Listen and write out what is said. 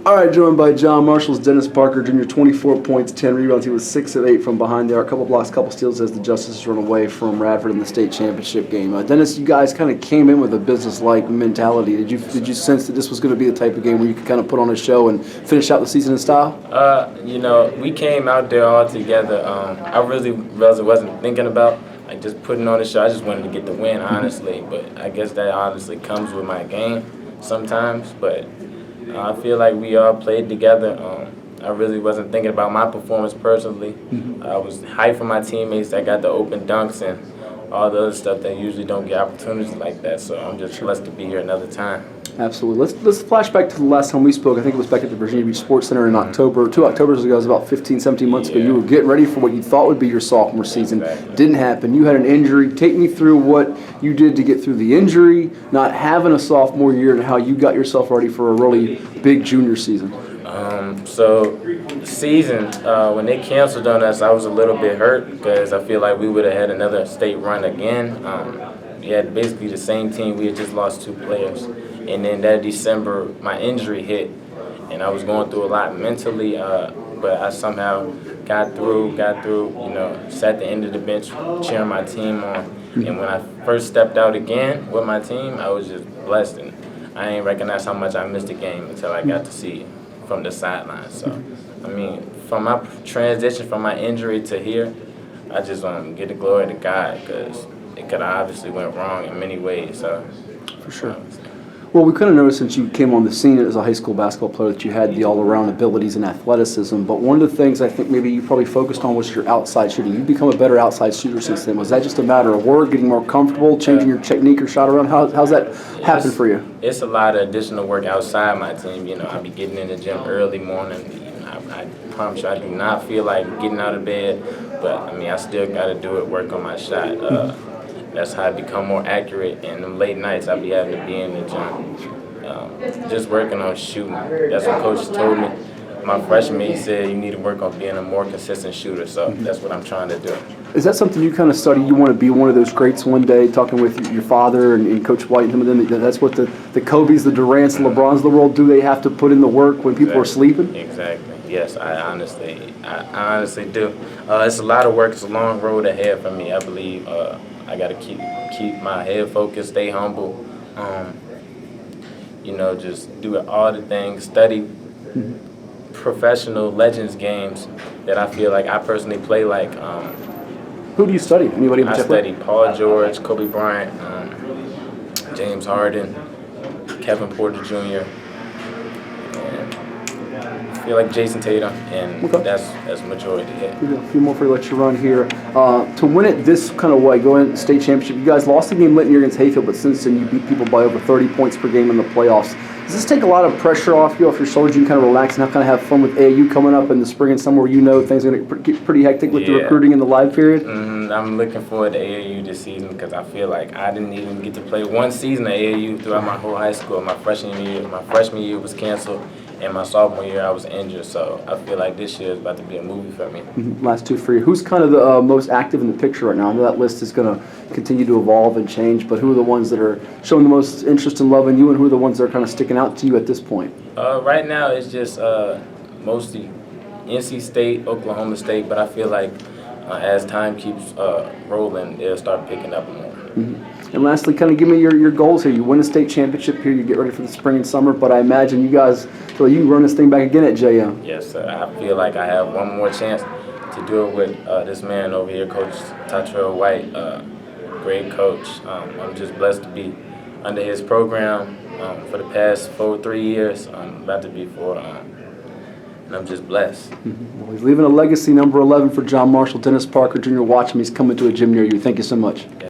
All right, joined by John Marshall's Dennis Parker Jr., 24 points, 10 rebounds. He was 6 of 8 from behind there. A couple blocks, couple steals as the Justices run away from Radford in the state championship game. Dennis, you guys kind of came in with a business-like mentality. Did you sense that this was going to be the type of game where you could kind of put on a show and finish out the season in style? We came out there all together. I really wasn't thinking about just putting on a show. I just wanted to get the win, honestly. But I guess that honestly comes with my game sometimes. But I feel like we all played together. I really wasn't thinking about my performance personally. I was hyped for my teammates that got the open dunks and all the other stuff that usually don't get opportunities like that. So I'm just blessed to be here another time. Absolutely. Let's flash back to the last time we spoke. I think it was back at the Virginia Beach Sports Center in October. 2 Octobers ago, it was about 15, 17 months ago. You were getting ready for what you thought would be your sophomore season. Exactly. Didn't happen. You had an injury. Take me through what you did to get through the injury, not having a sophomore year, and how you got yourself ready for a really big junior season. So the season, when they canceled on us, I was a little bit hurt because I feel like we would have had another state run again. We had basically the same team. We had just lost 2 players. And then that December, my injury hit, and I was going through a lot mentally, but I somehow got through, sat the end of the bench, cheering my team on. And when I first stepped out again with my team, I was just blessed, and I didn't recognize how much I missed the game until I got to see it from the sideline. So, from my transition from my injury to here, I just give the glory to God because it could have obviously went wrong in many ways. So, for sure. Well, we kind of noticed since you came on the scene as a high school basketball player that you had the all-around abilities and athleticism, but one of the things I think maybe you probably focused on was your outside shooting. You've become a better outside shooter since then. Was that just a matter of work, getting more comfortable, changing your technique or shot around? How's that happen for you? It's a lot of additional work outside my team. I be getting in the gym early morning. I promise you I do not feel like getting out of bed, but I still got to do it, work on my shot. That's how I become more accurate. And them late nights, I be having to be in the gym, just working on shooting. That's what Coach told me. My freshman, he said you need to work on being a more consistent shooter. So that's what I'm trying to do. Is that something you kind of study? You want to be one of those greats one day? Talking with your father and Coach White and some of them, that's what the Kobes, the Durants, the LeBrons of the world do. They have to put in the work when people are sleeping. Exactly. Yes, I honestly do. It's a lot of work. It's a long road ahead for me. I believe. I got to keep my head focused, stay humble, just do all the things, study professional legends games that I feel like I personally play like. Who do you study? Anybody in particular? I study Paul George, Kobe Bryant, James Harden, Kevin Porter Jr., I feel like Jason Tatum, and that's majority. Yeah. A few more for you, let you run here. To win it this kind of way, going to state championship, you guys lost the game late in the year against Hayfield, but since then you beat people by over 30 points per game in the playoffs. Does this take a lot of pressure off your shoulders? You can kind of relax and kind of have fun with AAU coming up in the spring and summer where things are going to get pretty hectic with the recruiting in the live period? I'm looking forward to AAU this season because I feel like I didn't even get to play one season of AAU throughout my whole high school. My freshman year was canceled. And my sophomore year, I was injured, so I feel like this year is about to be a movie for me. Last 2 for you. Who's kind of the most active in the picture right now? I know that list is going to continue to evolve and change, but who are the ones that are showing the most interest in love in you, and who are the ones that are kind of sticking out to you at this point? Right now, it's just mostly NC State, Oklahoma State, but I feel like as time keeps rolling, they'll start picking up more. And lastly, kind of give me your goals here. You win a state championship here. You get ready for the spring and summer, but I imagine you guys feel like you can run this thing back again at JM. Yes, sir. I feel like I have one more chance to do it with this man over here, Coach Tatrell White, great coach. I'm just blessed to be under his program for the past 3 years. I'm about to be 4, and I'm just blessed. Well, he's leaving a legacy, number 11 for John Marshall. Dennis Parker Jr. Watch him. He's coming to a gym near you. Thank you so much.